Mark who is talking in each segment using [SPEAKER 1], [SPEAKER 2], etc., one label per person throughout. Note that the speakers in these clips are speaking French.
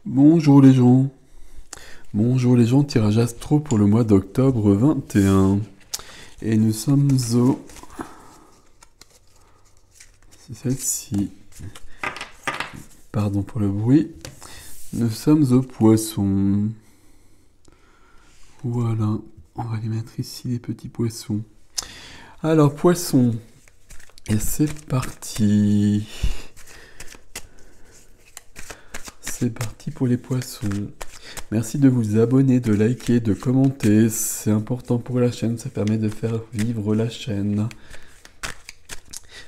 [SPEAKER 1] Bonjour les gens. Bonjour les gens, tirage astro pour le mois d'octobre 21. Et nous sommes au... C'est celle-ci. Pardon pour le bruit. Nous sommes au poisson. Voilà. On va les mettre ici, les petits poissons. Alors, poisson. Et c'est parti. C'est parti pour les poissons. Merci de vous abonner, de liker, de commenter. C'est important pour la chaîne, ça permet de faire vivre la chaîne.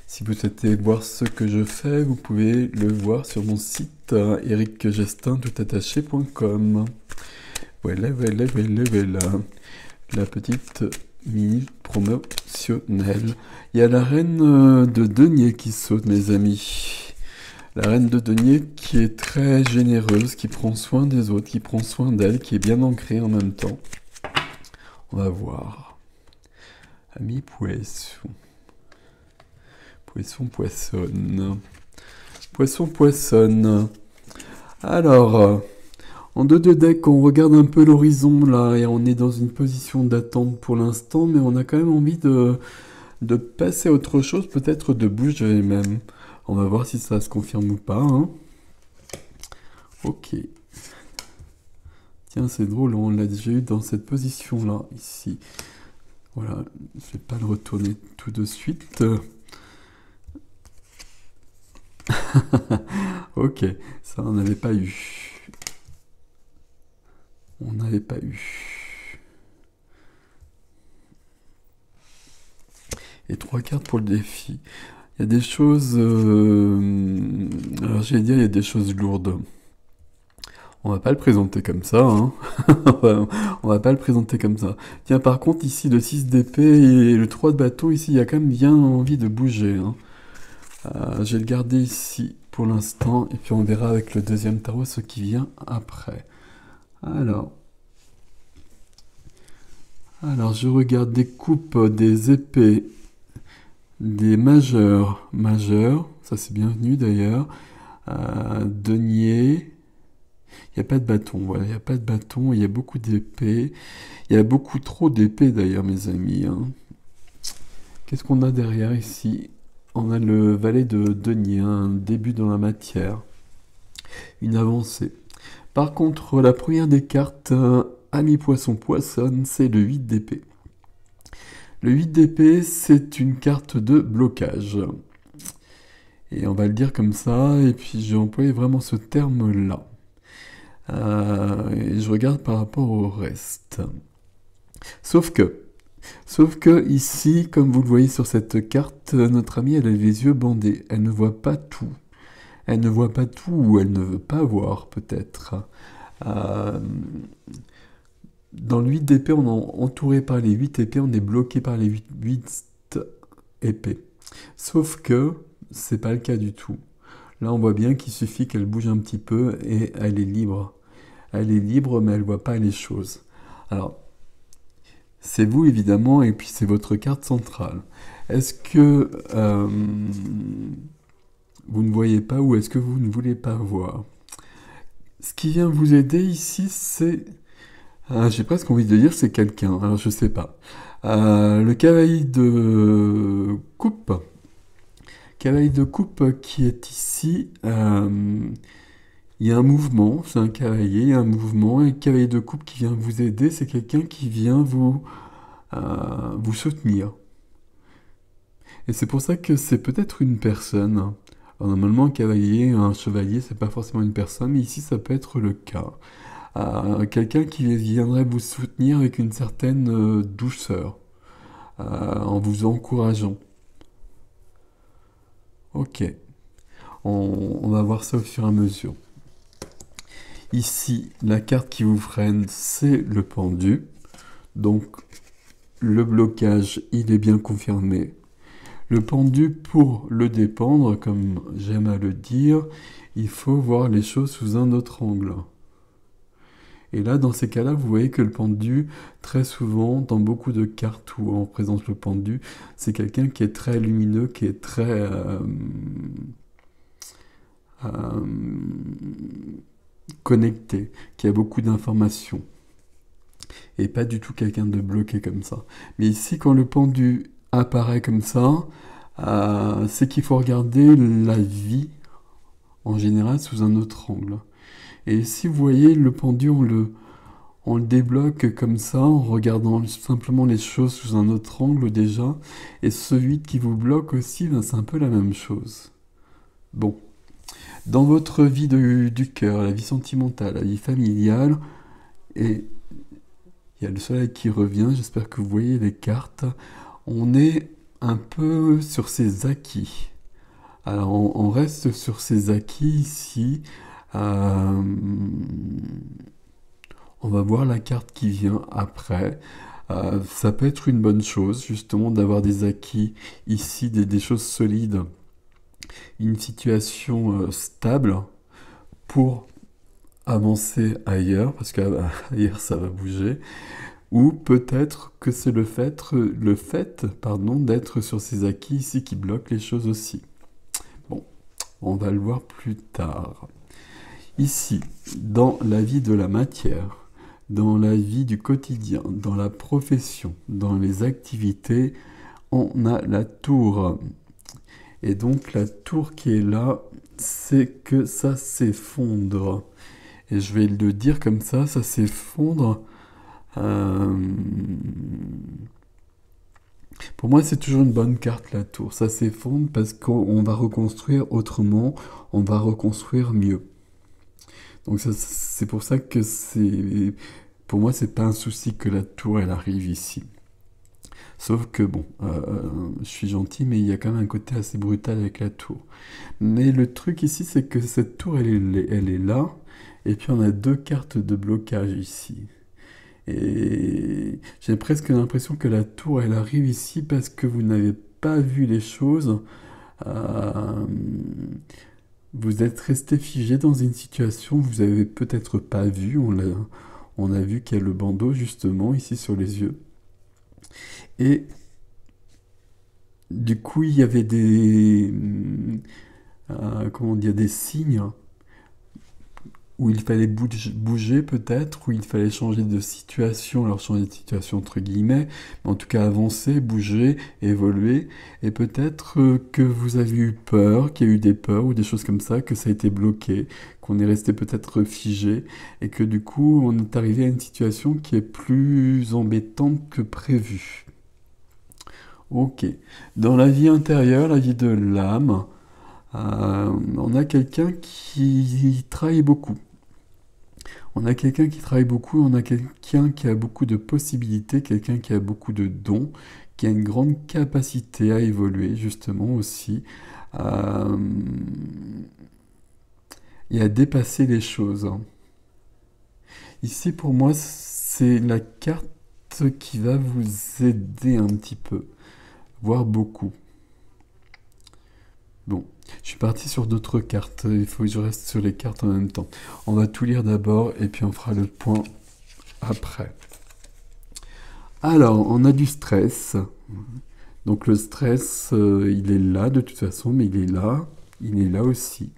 [SPEAKER 1] Si vous souhaitez voir ce que je fais, vous pouvez le voir sur mon site ericgestin.com. Voilà. La petite minute promotionnelle. Il y a la reine de denier qui saute, mes amis. La reine de denier qui est très généreuse, qui prend soin des autres, qui prend soin d'elle, qui est bien ancrée en même temps. On va voir. Ami poisson. Poisson poissonne. Poisson poissonne. Alors, en 2 deck, on regarde un peu l'horizon là et on est dans une position d'attente pour l'instant, mais on a quand même envie de passer à autre chose, peut-être de bouger même. On va voir si ça se confirme ou pas. Hein. Ok. Tiens, c'est drôle, on l'a déjà eu dans cette position-là, ici. Voilà, je vais pas le retourner tout de suite. Ok, ça on n'avait pas eu. On n'avait pas eu. Et 3 cartes pour le défi. Il y a des choses... Alors j'allais dire, il y a des choses lourdes. On va pas le présenter comme ça, hein. On va pas le présenter comme ça. Tiens, par contre, ici, le 6 d'épée et le 3 de bateau, ici, il y a quand même bien envie de bouger, hein. Je vais le garder ici pour l'instant, et puis on verra avec le deuxième tarot ce qui vient après. Alors je regarde des coupes, des épées, des majeurs, ça c'est bienvenu d'ailleurs, denier, il n'y a pas de bâton, voilà, il n'y a pas de bâton, il y a beaucoup d'épées, il y a beaucoup trop d'épées d'ailleurs mes amis, hein. Qu'est-ce qu'on a derrière ici? On a le valet de denier, un début dans la matière, une avancée. Par contre, la première des cartes, ami poisson poissonne, c'est le 8 d'épée. Le 8 d'épée, c'est une carte de blocage. Et on va le dire comme ça, et puis j'ai employé vraiment ce terme-là. Et je regarde par rapport au reste. Sauf que ici, comme vous le voyez sur cette carte, notre amie, elle a les yeux bandés. Elle ne voit pas tout. Elle ne voit pas tout, ou elle ne veut pas voir, peut-être. Euh, Dans le 8 d'épée, on est entouré par les 8 épées, on est bloqué par les 8 épées. Sauf que c'est pas le cas du tout. Là, on voit bien qu'il suffit qu'elle bouge un petit peu et elle est libre. Elle est libre, mais elle voit pas les choses. Alors, c'est vous évidemment, et puis c'est votre carte centrale. Est-ce que vous ne voyez pas ou est-ce que vous ne voulez pas voir? Ce qui vient vous aider ici, c'est... j'ai presque envie de dire c'est quelqu'un, alors je sais pas. Le cavalier de coupe. Cavalier de coupe qui est ici. Il y a un mouvement, c'est un cavalier, il y a un mouvement, et le cavalier de coupe qui vient vous aider, c'est quelqu'un qui vient vous soutenir. Et c'est pour ça que c'est peut-être une personne. Alors, normalement, un cavalier, un chevalier, c'est pas forcément une personne, mais ici, ça peut être le cas. Quelqu'un qui viendrait vous soutenir avec une certaine douceur, en vous encourageant. Ok, on va voir ça au fur et à mesure. Ici, la carte qui vous freine, c'est le pendu. Donc, le blocage, il est bien confirmé. Le pendu, pour le dépendre, comme j'aime à le dire, il faut voir les choses sous un autre angle. Et là, dans ces cas-là, vous voyez que le pendu, très souvent, dans beaucoup de cartes où on présente le pendu, c'est quelqu'un qui est très lumineux, qui est très... connecté, qui a beaucoup d'informations. Et pas du tout quelqu'un de bloqué comme ça. Mais ici, quand le pendu apparaît comme ça, c'est qu'il faut regarder la vie en général sous un autre angle. Et si vous voyez le pendu, on le débloque comme ça en regardant simplement les choses sous un autre angle déjà. Et ce vide qui vous bloque aussi, ben, c'est un peu la même chose. Bon. Dans votre vie du cœur, la vie sentimentale, la vie familiale, et il y a le soleil qui revient, j'espère que vous voyez les cartes, on est un peu sur ses acquis. Alors on reste sur ses acquis ici. On va voir la carte qui vient après. Ça peut être une bonne chose, justement, d'avoir des acquis ici, des choses solides, une situation stable pour avancer ailleurs, parce qu'ailleurs ça va bouger, ou peut-être que c'est le fait d'être sur ces acquis ici qui bloque les choses aussi. Bon, on va le voir plus tard. Ici, dans la vie de la matière, dans la vie du quotidien, dans la profession, dans les activités, on a la tour. Et donc la tour qui est là, c'est que ça s'effondre. Et je vais le dire comme ça s'effondre. Pour moi, c'est toujours une bonne carte, la tour. Ça s'effondre parce qu'on va reconstruire autrement, on va reconstruire mieux. Donc c'est pour ça que pour moi, c'est pas un souci que la tour, elle arrive ici. Sauf que, bon, je suis gentil, mais il y a quand même un côté assez brutal avec la tour. Mais le truc ici, c'est que cette tour, elle est là, et puis on a deux cartes de blocage ici. Et j'ai presque l'impression que la tour, elle arrive ici parce que vous n'avez pas vu les choses. Vous êtes resté figé dans une situation que vous n'avez peut-être pas vu. On a vu qu'il y a le bandeau, justement, ici sur les yeux. Et du coup, il y avait comment dire, des signes où il fallait bouger peut-être, où il fallait changer de situation, alors changer de situation entre guillemets, mais en tout cas avancer, bouger, évoluer, et peut-être que vous avez eu peur, qu'il y a eu des peurs ou des choses comme ça, que ça a été bloqué, qu'on est resté peut-être figé, et que du coup on est arrivé à une situation qui est plus embêtante que prévu. Ok. Dans la vie intérieure, la vie de l'âme, on a quelqu'un qui travaille beaucoup. On a quelqu'un qui travaille beaucoup, on a quelqu'un qui a beaucoup de possibilités, quelqu'un qui a beaucoup de dons, qui a une grande capacité à évoluer justement aussi, euh, et à dépasser les choses. Ici pour moi c'est la carte qui va vous aider un petit peu, voire beaucoup. Bon, je suis parti sur d'autres cartes, il faut que je reste sur les cartes en même temps. On va tout lire d'abord et puis on fera le point après. Alors, on a du stress. Donc le stress, il est là de toute façon, mais il est là aussi.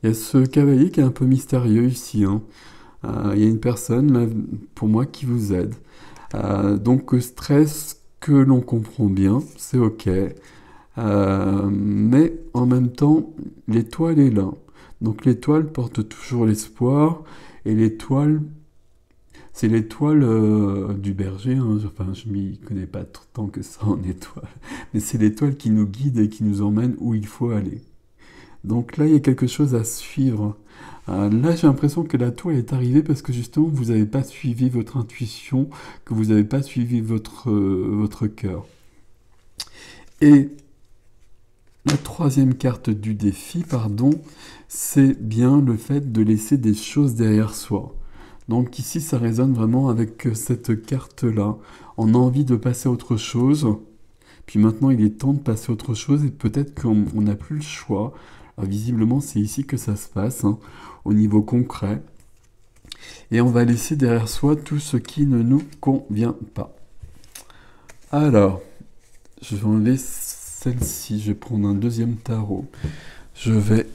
[SPEAKER 1] Il y a ce cavalier qui est un peu mystérieux ici, hein. Il y a une personne, là, pour moi, qui vous aide. Donc stress que l'on comprend bien, c'est ok. Mais en même temps, l'étoile est là. Donc l'étoile porte toujours l'espoir, et l'étoile, c'est l'étoile du berger, hein. Enfin, je m'y connais pas tant que ça en étoile, mais c'est l'étoile qui nous guide et qui nous emmène où il faut aller. Donc là, il y a quelque chose à suivre. Là, j'ai l'impression que la toile est arrivée parce que justement, vous n'avez pas suivi votre intuition, que vous n'avez pas suivi votre cœur. Et la troisième carte du défi, c'est bien le fait de laisser des choses derrière soi. Donc ici, ça résonne vraiment avec cette carte-là. On a envie de passer à autre chose, puis maintenant il est temps de passer à autre chose et peut-être qu'on n'a plus le choix. Alors, visiblement, c'est ici que ça se passe, hein, au niveau concret. Et on va laisser derrière soi tout ce qui ne nous convient pas. Alors, je vais enlever celle-ci, je vais prendre un deuxième tarot. Je vais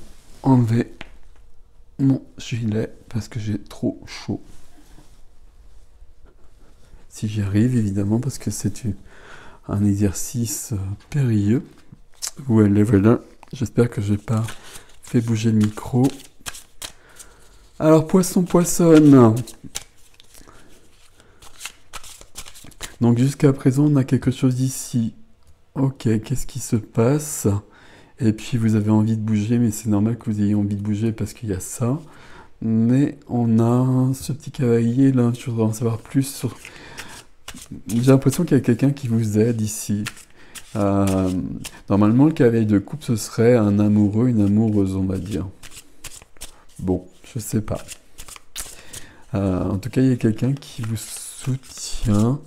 [SPEAKER 1] enlever mon gilet parce que j'ai trop chaud. Si j'y arrive, évidemment, parce que c'est un exercice périlleux. Voilà. J'espère que j'ai pas fait bouger le micro. Alors, poisson, poissonne. Donc, jusqu'à présent, on a quelque chose ici. Ok, qu'est-ce qui se passe? Et puis, vous avez envie de bouger, mais c'est normal que vous ayez envie de bouger parce qu'il y a ça. Mais on a ce petit cavalier là, je voudrais en savoir plus sur... J'ai l'impression qu'il y a quelqu'un qui vous aide ici. Euh, Normalement, le cavalier de coupe, ce serait un amoureux, une amoureuse, on va dire. Bon, je sais pas. En tout cas, il y a quelqu'un qui vous soutient.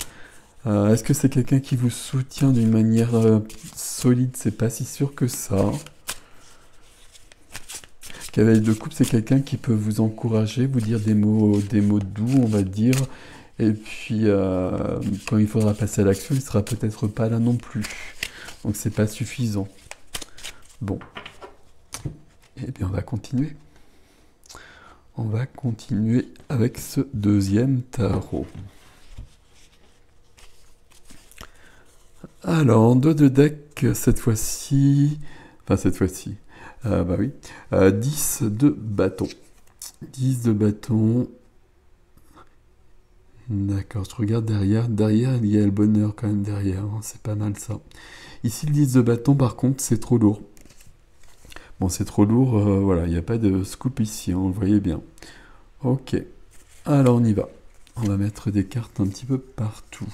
[SPEAKER 1] Est-ce que c'est quelqu'un qui vous soutient d'une manière solide? C'est pas si sûr que ça. Cavalier de coupe, c'est quelqu'un qui peut vous encourager, vous dire des mots doux, on va dire. Et puis, quand il faudra passer à l'action, il sera peut-être pas là non plus. Donc, c'est pas suffisant. Bon. Eh bien, on va continuer. On va continuer avec ce deuxième tarot. Alors, en dos de deck, cette fois-ci... Enfin, cette fois-ci... bah oui. 10 de bâton. 10 de bâton. D'accord, je regarde derrière. Derrière, il y a le bonheur quand même derrière. Hein, c'est pas mal ça. Ici, le 10 de bâton, par contre, c'est trop lourd. Bon, c'est trop lourd. Voilà, il n'y a pas de scoop ici. Hein, vous le voyez bien. Ok. Alors, on y va. On va mettre des cartes un petit peu partout.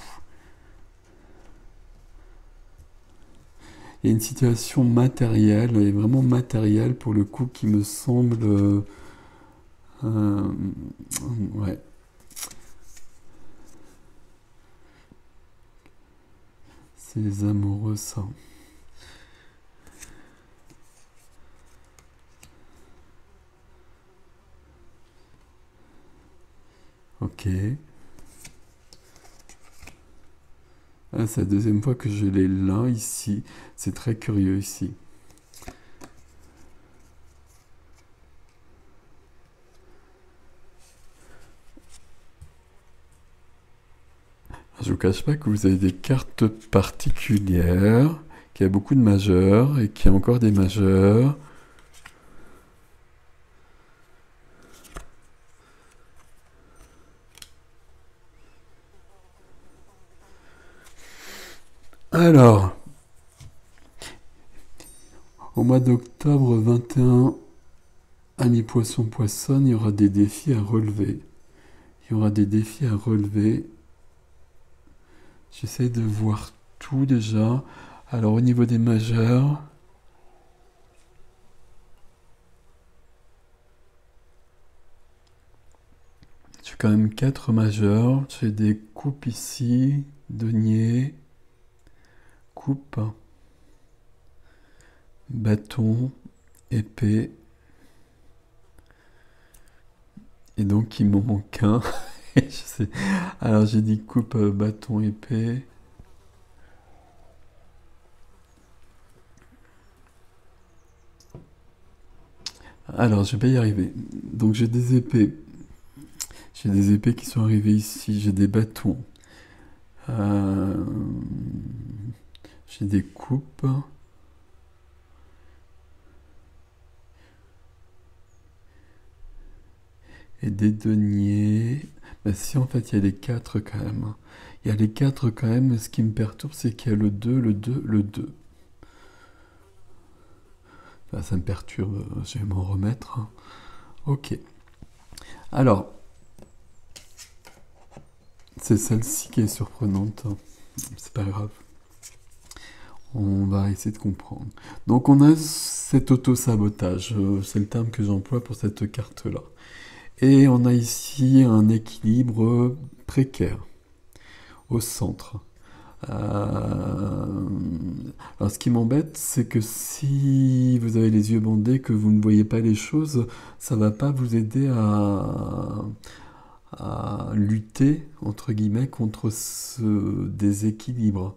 [SPEAKER 1] Il y a une situation matérielle, et vraiment matérielle pour le coup, qui me semble... ouais. C'est les amoureux, ça. Ok. Ah, c'est la deuxième fois que je l'ai là, ici. C'est très curieux, ici. Je vous cache pas que vous avez des cartes particulières, qu'il y a beaucoup de majeurs, et qu'il y a encore des majeurs. Alors, au mois d'octobre 21, Amis Poisson Poissonne, il y aura des défis à relever. Il y aura des défis à relever. J'essaie de voir tout déjà. Alors au niveau des majeurs, j'ai quand même 4 majeurs. J'ai des coupes ici, denier, coupe, bâton, épée. Et donc il m'en manque un. Je sais. Alors j'ai dit coupe, bâton, épée. Alors je vais pas y arriver. Donc j'ai des épées. J'ai des épées qui sont arrivées ici. J'ai des bâtons. J'ai des coupes. Et des deniers. Bah si, en fait, il y a les 4 quand même. Il y a les 4 quand même. Mais ce qui me perturbe, c'est qu'il y a le 2, le 2, le 2. Bah, ça me perturbe. Je vais m'en remettre. Hein. Ok. Alors, c'est celle-ci qui est surprenante. C'est pas grave. On va essayer de comprendre. Donc, on a cet auto-sabotage. C'est le terme que j'emploie pour cette carte-là. Et on a ici un équilibre précaire au centre. Alors ce qui m'embête, c'est que si vous avez les yeux bandés, que vous ne voyez pas les choses, ça va pas vous aider à lutter, entre guillemets, contre ce déséquilibre.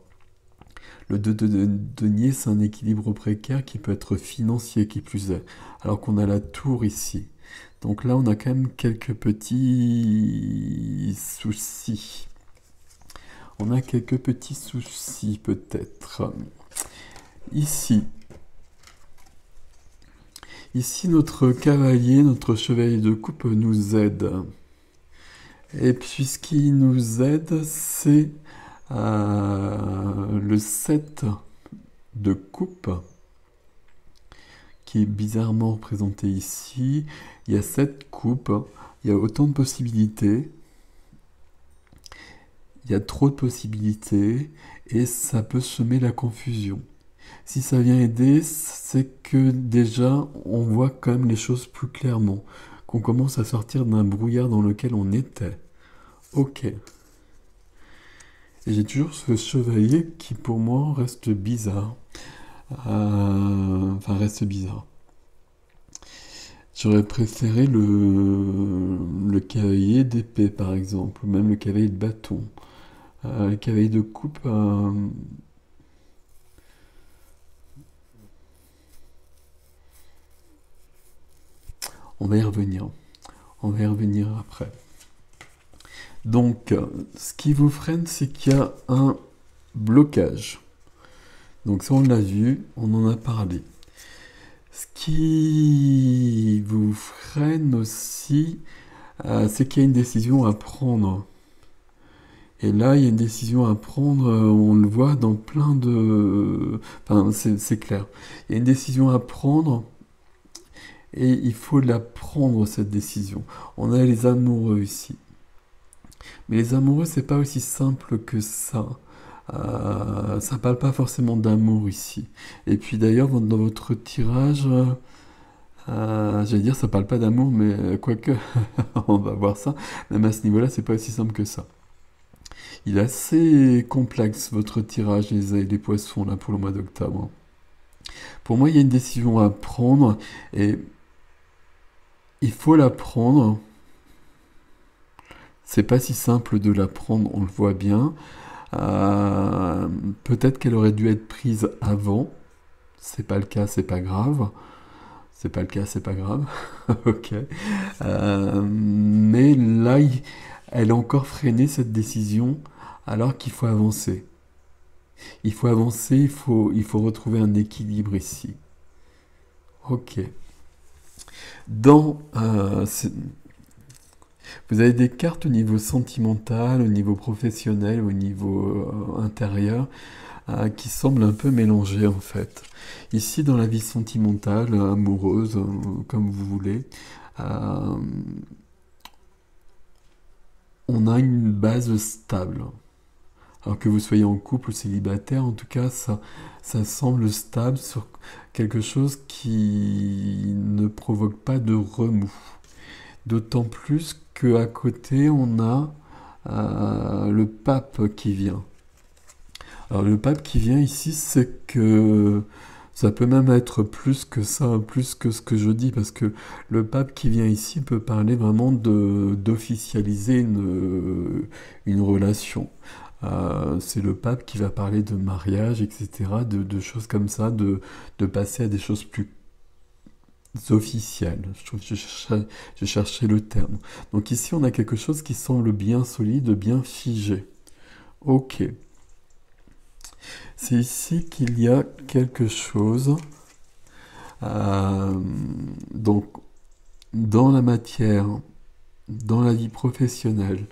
[SPEAKER 1] Le 2 de denier, c'est un équilibre précaire qui peut être financier, qui plus est, alors qu'on a la tour ici. Donc là, on a quand même quelques petits soucis. On a quelques petits soucis peut-être. Ici, notre cavalier, notre chevalier de coupe nous aide. Et puis ce qui nous aide, c'est le 7 de coupe, qui est bizarrement représenté ici. Il y a 7 coupes, il y a autant de possibilités. Il y a trop de possibilités et ça peut semer la confusion. Si ça vient aider, c'est que déjà on voit quand même les choses plus clairement, qu'on commence à sortir d'un brouillard dans lequel on était. Ok. Et j'ai toujours ce chevalier qui pour moi reste bizarre. Enfin, reste bizarre. J'aurais préféré le cavalier d'épée par exemple, ou même le cavalier de bâton. Le cavalier de coupe... on va y revenir. On va y revenir après. Donc, ce qui vous freine, c'est qu'il y a un blocage. Donc ça, on l'a vu, on en a parlé. Ce qui vous freine aussi, c'est qu'il y a une décision à prendre. Et là, il y a une décision à prendre, on le voit dans plein de... Enfin, c'est clair. Il y a une décision à prendre, et il faut la prendre, cette décision. On a les amoureux ici. Mais les amoureux, c'est pas aussi simple que ça. Ça parle pas forcément d'amour ici. Et puis d'ailleurs, dans votre tirage, j'allais dire ça parle pas d'amour, mais quoique, on va voir ça. Même à ce niveau-là, c'est pas aussi simple que ça. Il est assez complexe votre tirage, les poissons, là, pour le mois d'octobre. Pour moi, il y a une décision à prendre, et il faut la prendre. C'est pas si simple de la prendre, on le voit bien. Peut-être qu'elle aurait dû être prise avant. C'est pas le cas, c'est pas grave. C'est pas le cas, c'est pas grave. Ok. Mais là, elle a encore freiné cette décision, alors qu'il faut avancer. Il faut avancer, il faut retrouver un équilibre ici. Ok. Vous avez des cartes au niveau sentimental, au niveau professionnel, au niveau intérieur, qui semblent un peu mélangées en fait. Ici, dans la vie sentimentale, amoureuse, comme vous voulez, on a une base stable. Alors que vous soyez en couple ou célibataire, en tout cas, ça semble stable sur quelque chose qui ne provoque pas de remous. D'autant plus qu'à côté, on a le pape qui vient. Alors le pape qui vient ici, c'est que ça peut même être plus que ça, plus que ce que je dis, parce que le pape qui vient ici peut parler vraiment d'officialiser une relation. C'est le pape qui va parler de mariage, etc., de choses comme ça, de passer à des choses plus officielles. Je cherchais le terme. Donc ici, on a quelque chose qui semble bien solide, bien figé. Ok. C'est ici qu'il y a quelque chose. Donc, dans la matière, dans la vie professionnelle,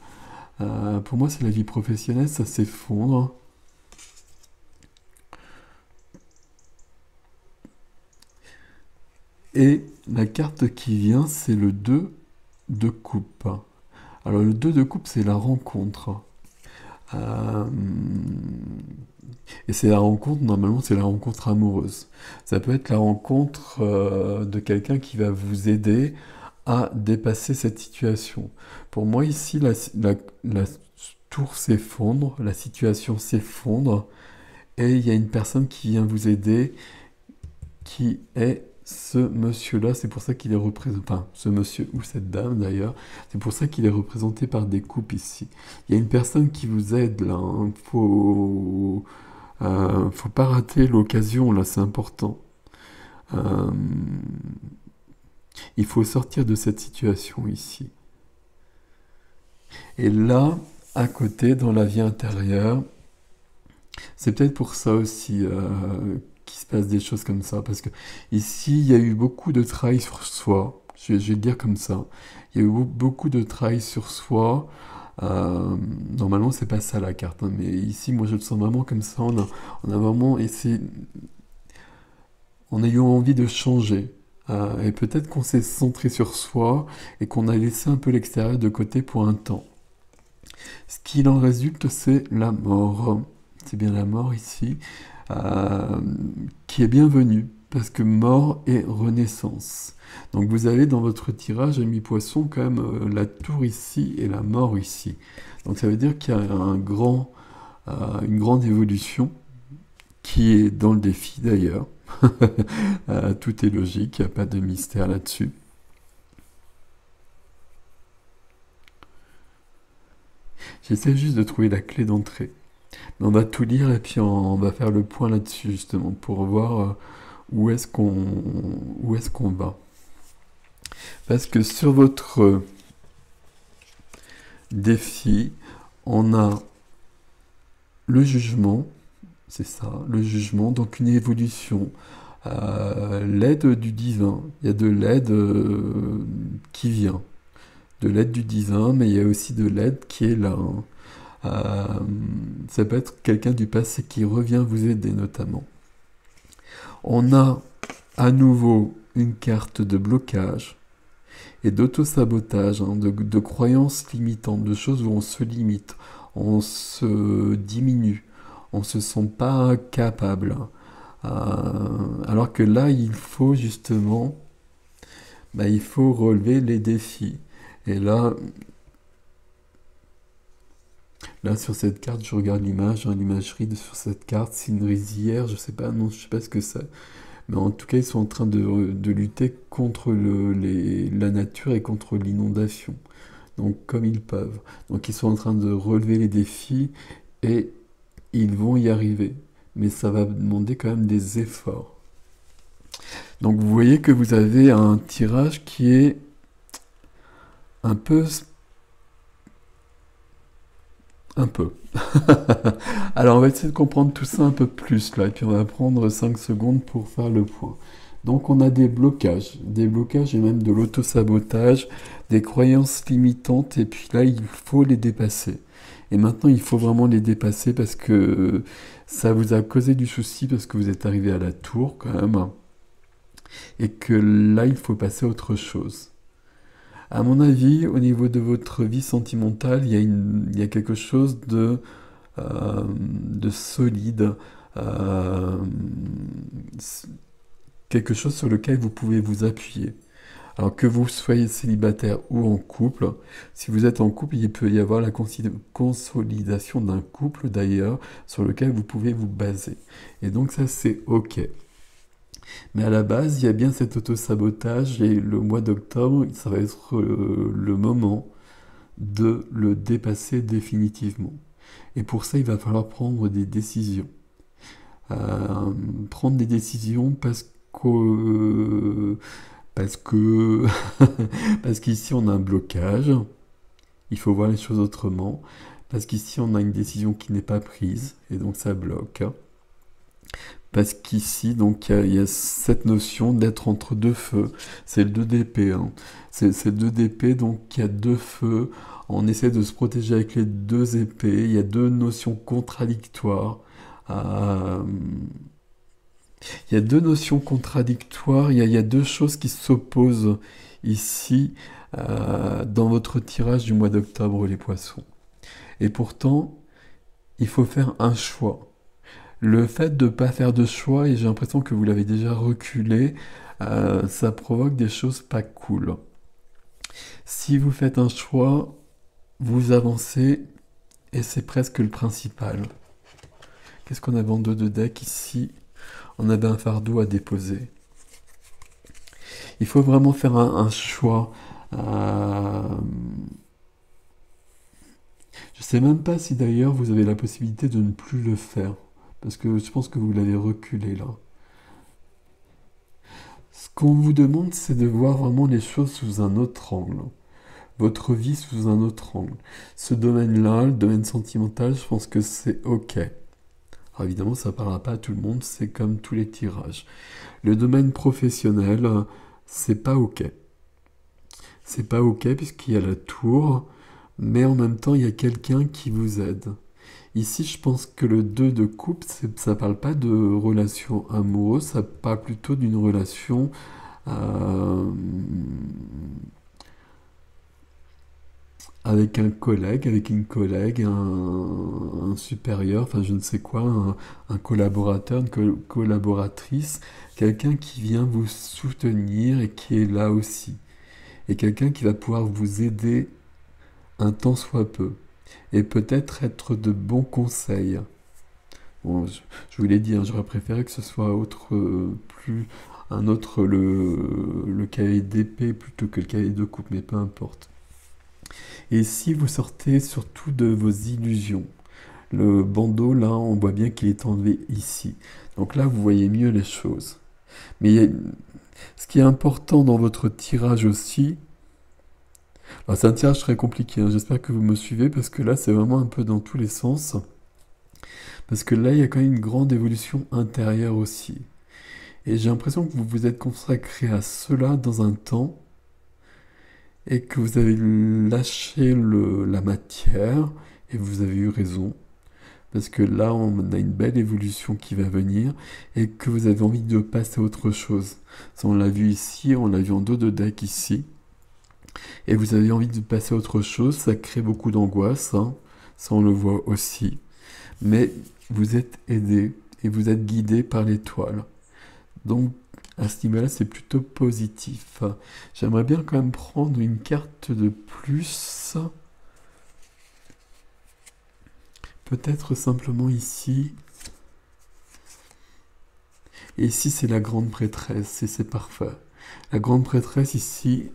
[SPEAKER 1] pour moi, c'est la vie professionnelle, ça s'effondre. Et la carte qui vient, c'est le 2 de coupe. Alors, le 2 de coupe, c'est la rencontre. Et c'est la rencontre, normalement, c'est la rencontre amoureuse. Ça peut être la rencontre de quelqu'un qui va vous aider à dépasser cette situation. Pour moi, ici, la tour s'effondre, la situation s'effondre, et il y a une personne qui vient vous aider, qui est ce monsieur-là. C'est pour ça qu'il est représenté, enfin, ce monsieur ou cette dame d'ailleurs, c'est pour ça qu'il est représenté par des coupes ici. Il y a une personne qui vous aide là, hein. Faut pas rater l'occasion là, c'est important. Il faut sortir de cette situation ici. Et là, à côté, dans la vie intérieure, c'est peut-être pour ça aussi qu'il se passe des choses comme ça, parce que ici, il y a eu beaucoup de travail sur soi, je vais le dire comme ça. Il y a eu beaucoup de travail sur soi. Normalement, c'est pas ça la carte, hein, mais ici, moi, je le sens vraiment comme ça. On a vraiment essayé, on a eu envie de changer. Et peut-être qu'on s'est centré sur soi et qu'on a laissé un peu l'extérieur de côté pour un temps. Ce qu'il en résulte, c'est la mort. C'est bien la mort ici, euh, qui est bienvenue, parce que mort et renaissance. Donc vous avez dans votre tirage, ami poisson, quand même la tour ici et la mort ici. Donc ça veut dire qu'il y a une grande évolution qui est dans le défi d'ailleurs. Tout est logique, il n'y a pas de mystère là-dessus. J'essaie juste de trouver la clé d'entrée. Mais on va tout lire et puis on va faire le point là-dessus justement pour voir où est-ce qu'on va. Parce que sur votre défi, on a le jugement, c'est ça, le jugement, donc une évolution, l'aide du divin. Il y a de l'aide qui vient, de l'aide du divin, mais il y a aussi de l'aide qui est là, hein. Ça peut être quelqu'un du passé qui revient vous aider notamment. On a à nouveau une carte de blocage et d'auto-sabotage, hein, de croyances limitantes, de choses où on se limite, on se diminue, on se sent pas capable. Alors que là, il faut justement, il faut relever les défis. Et là, sur cette carte, je regarde l'image, hein, l'imagerie sur cette carte, c'est une rizière, je sais pas, non, je sais pas ce que c'est. Mais en tout cas, ils sont en train de lutter contre la nature et contre l'inondation. Donc, comme ils peuvent. Donc, ils sont en train de relever les défis et ils vont y arriver. Mais ça va demander quand même des efforts. Donc, vous voyez que vous avez un tirage qui est un peu. Un peu. Alors, on va essayer de comprendre tout ça un peu plus là, et puis on va prendre 5 secondes pour faire le point. Donc, on a des blocages et même de l'auto-sabotage, des croyances limitantes, et puis là, il faut les dépasser. Et maintenant, il faut vraiment les dépasser parce que ça vous a causé du souci, parce que vous êtes arrivé à la tour quand même, et que là, il faut passer à autre chose. À mon avis, au niveau de votre vie sentimentale, il y a quelque chose de solide, euh, quelque chose sur lequel vous pouvez vous appuyer. Alors que vous soyez célibataire ou en couple, si vous êtes en couple, il peut y avoir la consolidation d'un couple d'ailleurs sur lequel vous pouvez vous baser. Et donc ça c'est ok. Mais à la base, il y a bien cet auto-sabotage et le mois d'octobre, ça va être le moment de le dépasser définitivement. Et pour ça, il va falloir prendre des décisions. Prendre des décisions parce que parce qu'ici on a un blocage, il faut voir les choses autrement, parce qu'ici on a une décision qui n'est pas prise, et donc ça bloque. Parce qu'ici, donc, il y a cette notion d'être entre deux feux. C'est le 2 d'épée, hein. C'est le 2 d'épée, donc il y a deux feux. On essaie de se protéger avec les deux épées. Il y a deux notions contradictoires. Euh, il y a deux notions contradictoires. Il y a deux choses qui s'opposent ici dans votre tirage du mois d'octobre, les poissons. Et pourtant, il faut faire un choix. Le fait de ne pas faire de choix, et j'ai l'impression que vous l'avez déjà reculé, ça provoque des choses pas cool. Si vous faites un choix, vous avancez, et c'est presque le principal. Qu'est-ce qu'on avait en dos de deck ici? On avait un fardeau à déposer. Il faut vraiment faire un choix. Je sais même pas si d'ailleurs vous avez la possibilité de ne plus le faire. Parce que je pense que vous l'avez reculé là. Ce qu'on vous demande, c'est de voir vraiment les choses sous un autre angle. Votre vie sous un autre angle. Ce domaine-là, le domaine sentimental, je pense que c'est OK. Alors évidemment, ça ne parlera pas à tout le monde, c'est comme tous les tirages. Le domaine professionnel, c'est pas OK. C'est pas OK puisqu'il y a la tour, mais en même temps, il y a quelqu'un qui vous aide. Ici, je pense que le 2 de coupe, ça parle pas de relation amoureuse, ça parle plutôt d'une relation euh, avec un collègue, avec une collègue, un supérieur, enfin je ne sais quoi, un collaborateur, une collaboratrice, quelqu'un qui vient vous soutenir et qui est là aussi. Et quelqu'un qui va pouvoir vous aider un tant soit peu. Et peut-être être de bons conseils. Bon, je vous l'ai dit, hein, j'aurais préféré que ce soit autre, un autre, le cahier d'épée plutôt que le cahier de coupe, mais peu importe. Et si vous sortez surtout de vos illusions, le bandeau, là, on voit bien qu'il est enlevé ici. Donc là, vous voyez mieux les choses. Mais ce qui est important dans votre tirage aussi, alors c'est un tirage très compliqué, hein, j'espère que vous me suivez, parce que là, c'est vraiment un peu dans tous les sens. Parce que là, il y a quand même une grande évolution intérieure aussi. Et j'ai l'impression que vous vous êtes consacré à cela dans un temps et que vous avez lâché la matière et vous avez eu raison. Parce que là, on a une belle évolution qui va venir et que vous avez envie de passer à autre chose. Ça, on l'a vu ici, on l'a vu en dos de deck ici. Et vous avez envie de passer à autre chose, ça crée beaucoup d'angoisse, hein. Ça, on le voit aussi. Mais vous êtes aidé et vous êtes guidé par l'étoile. Donc, à ce niveau-là, c'est plutôt positif. J'aimerais bien quand même prendre une carte de plus. Peut-être simplement ici. Et ici, c'est la grande prêtresse, et c'est parfait. La grande prêtresse, ici,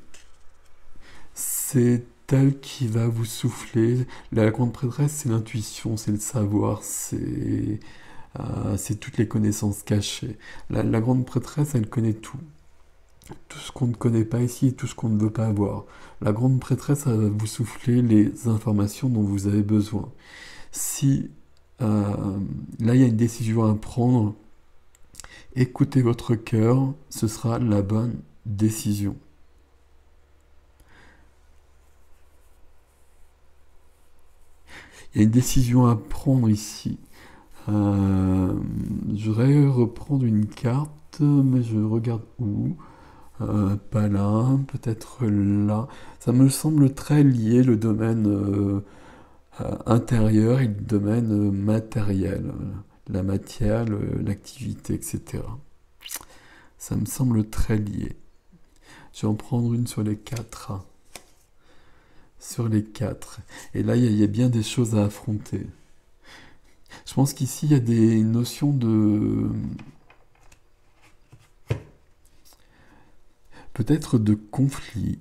[SPEAKER 1] c'est elle qui va vous souffler. La grande prêtresse, c'est l'intuition, c'est le savoir, c'est toutes les connaissances cachées. La grande prêtresse, elle connaît tout. Tout ce qu'on ne connaît pas ici et tout ce qu'on ne veut pas avoir. La grande prêtresse, elle va vous souffler les informations dont vous avez besoin. Si là, il y a une décision à prendre, écoutez votre cœur, ce sera la bonne décision. Il y a une décision à prendre ici. Je voudrais reprendre une carte, mais je regarde où. Pas là, peut-être là. Ça me semble très lié, le domaine intérieur et le domaine matériel. La matière, l'activité, etc. Ça me semble très lié. Je vais en prendre une sur les 4. Sur les 4. Et là, il y a bien des choses à affronter. Je pense qu'ici, il y a des notions de... peut-être de conflit.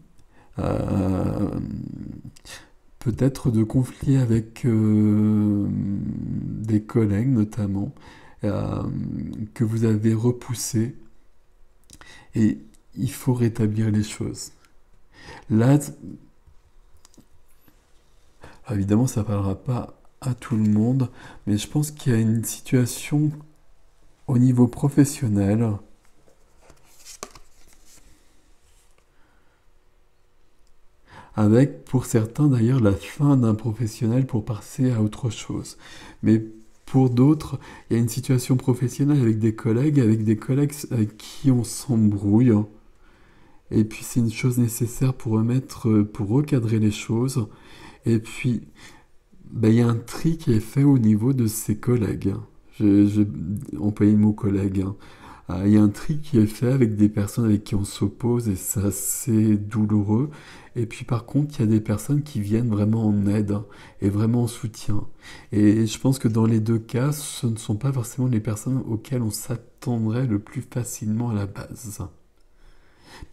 [SPEAKER 1] Peut-être de conflit avec des collègues notamment, que vous avez repoussé. Et il faut rétablir les choses. Là, évidemment, ça ne parlera pas à tout le monde, mais je pense qu'il y a une situation au niveau professionnel avec, pour certains d'ailleurs, la fin d'un professionnel pour passer à autre chose. Mais pour d'autres, il y a une situation professionnelle avec des collègues avec qui on s'embrouille. Et puis c'est une chose nécessaire pour pour recadrer les choses. Et puis, il y a un tri qui est fait au niveau de ses collègues. Je emploie le mot collègue. Il y a un tri qui est fait avec des personnes avec qui on s'oppose et c'est assez douloureux. Et puis par contre, il y a des personnes qui viennent vraiment en aide et vraiment en soutien. Et je pense que dans les deux cas, ce ne sont pas forcément les personnes auxquelles on s'attendrait le plus facilement à la base.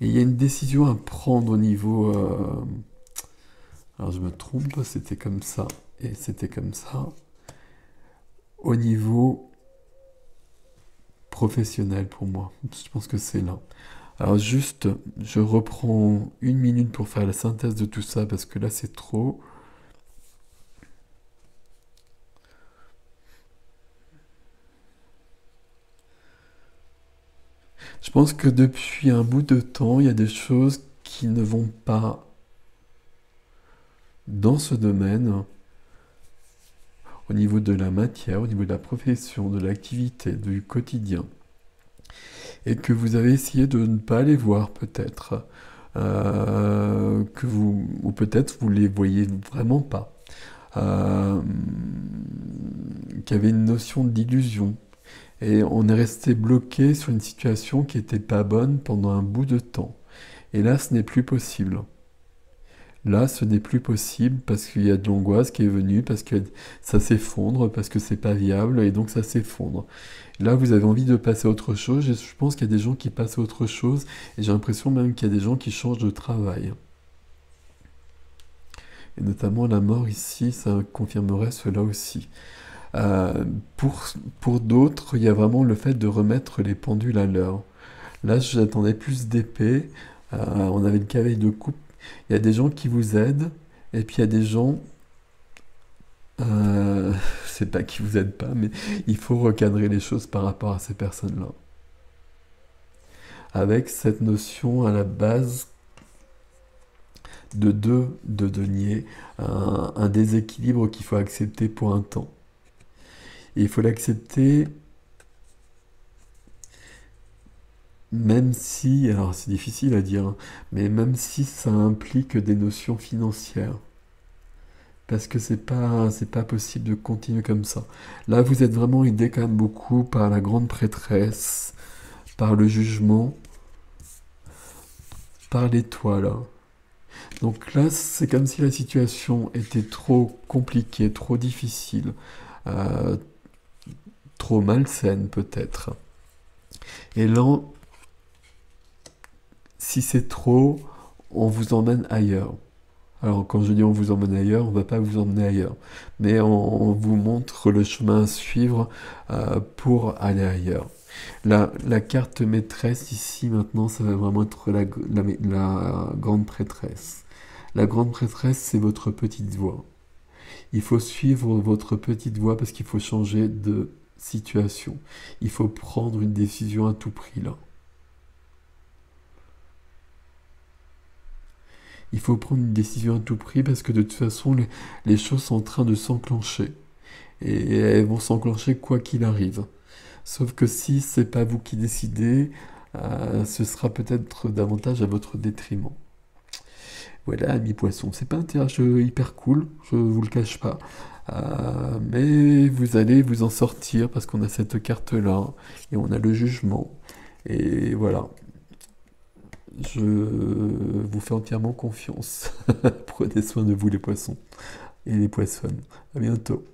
[SPEAKER 1] Et il y a une décision à prendre au niveau... alors je me trompe, c'était comme ça et c'était comme ça. Au niveau professionnel pour moi, je pense que c'est là. Alors juste, je reprends une minute pour faire la synthèse de tout ça parce que là c'est trop. Je pense que depuis un bout de temps, il y a des choses qui ne vont pas dans ce domaine, au niveau de la matière, au niveau de la profession, de l'activité, du quotidien, et que vous avez essayé de ne pas les voir peut-être, ou peut-être vous les voyez vraiment pas, euh, qu'il y avait une notion d'illusion. Et on est resté bloqué sur une situation qui n'était pas bonne pendant un bout de temps. Et là, ce n'est plus possible. Là, ce n'est plus possible parce qu'il y a de l'angoisse qui est venue, parce que ça s'effondre, parce que c'est pas viable, et donc ça s'effondre. Là, vous avez envie de passer à autre chose, et je pense qu'il y a des gens qui passent à autre chose, et j'ai l'impression même qu'il y a des gens qui changent de travail. Et notamment la mort ici, ça confirmerait cela aussi. Euh, pour pour d'autres, il y a vraiment le fait de remettre les pendules à l'heure. Là, j'attendais plus d'épée. On avait le cavalier de coupe. Il y a des gens qui vous aident, et puis il y a des gens, euh, c'est pas qui vous aident pas, mais il faut recadrer les choses par rapport à ces personnes-là. Avec cette notion à la base de denier, un déséquilibre qu'il faut accepter pour un temps. Et il faut l'accepter même si, alors c'est difficile à dire, hein, mais même si ça implique des notions financières. Parce que c'est pas possible de continuer comme ça. Là, vous êtes vraiment aidé quand même beaucoup par la grande prêtresse, par le jugement, par l'étoile, hein. Donc là, c'est comme si la situation était trop compliquée, trop difficile, euh, trop malsaine peut-être. Et là, si c'est trop, on vous emmène ailleurs. Alors quand je dis on vous emmène ailleurs, on ne va pas vous emmener ailleurs, mais on vous montre le chemin à suivre pour aller ailleurs. La carte maîtresse ici maintenant, ça va vraiment être la grande prêtresse. La grande prêtresse, c'est votre petite voix. Il faut suivre votre petite voix parce qu'il faut changer de situation. Il faut prendre une décision à tout prix là. Il faut prendre une décision à tout prix parce que de toute façon, les choses sont en train de s'enclencher. Et elles vont s'enclencher quoi qu'il arrive. Sauf que si c'est pas vous qui décidez, ce sera peut-être davantage à votre détriment. Voilà, ami poisson. C'est pas un tirage hyper cool, je vous le cache pas. Mais vous allez vous en sortir parce qu'on a cette carte-là et on a le jugement. Et voilà, je vous fais entièrement confiance. Prenez soin de vous les poissons et les poissonnes. À bientôt.